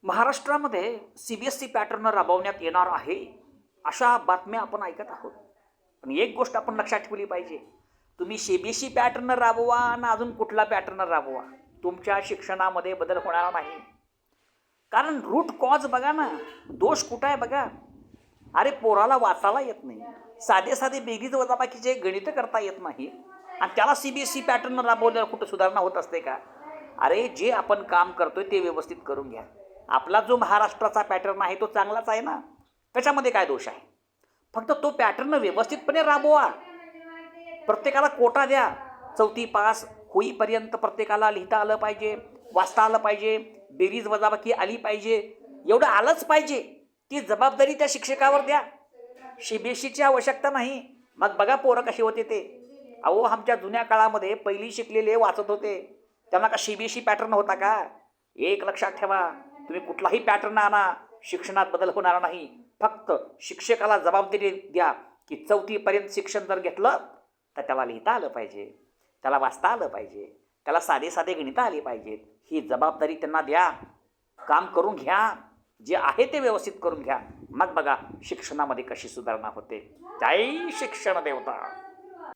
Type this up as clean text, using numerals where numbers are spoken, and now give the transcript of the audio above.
महाराष्ट्रामध्ये CBSE pattern राबवण्यात येणार आहे अशा बातम्या आपण ऐकत आहोत. पण एक गोष्ट आपण लक्षात ठेवली पाहिजे, तुम्ही CBSE पॅटर्न राबवा आणि अजून कुठला पॅटर्न राबवा, तुमच्या शिक्षणामध्ये बदल होणार नाही. कारण रूट कॉज बघा ना, दोष कुठं आहे बघा. अरे पोराला वाचायला येत नाही, साधे साधे बेरीज वजाबाकीचे गणित करता येत नाही आणि त्याला CBSE पॅटर्न राबवल्यावर कुठं सुधारणा होत असते का? अरे जे आपण काम करतोय ते व्यवस्थित करून घ्या. आपला जो महाराष्ट्राचा पॅटर्न आहे तो चांगलाच आहे ना, त्याच्यामध्ये काय दोष आहे? फक्त तो पॅटर्न व्यवस्थितपणे राबवा. प्रत्येकाला कोटा द्या, 4थी पास होईपर्यंत प्रत्येकाला लिहिता आलं पाहिजे, वाचता आलं पाहिजे, बेरीज वजाबाकी आली पाहिजे, एवढं आलंच पाहिजे. ती जबाबदारी त्या शिक्षकावर द्या. CBSEची आवश्यकता नाही. मग बघा पोरं कशी होते ते. अहो आमच्या जुन्या काळामध्ये पहिली शिकलेले वाचत होते, त्यांना का CBSE पॅटर्न होता का? एक लक्षात ठेवा, तुम्ही कुठलाही पॅटर्न आणा, शिक्षणात बदल होणार नाही. फक्त शिक्षकाला जबाबदारी द्या की 4थीपर्यंत शिक्षण जर घेतलं तर त्याला लिहिता आलं पाहिजे, त्याला वाचता आलं पाहिजे, त्याला साधे साधे गणितं आली पाहिजेत. ही जबाबदारी त्यांना द्या. काम करून घ्या, जे आहे ते व्यवस्थित करून घ्या. मग बघा शिक्षणामध्ये कशी सुधारणा होते. जय शिक्षण देवता.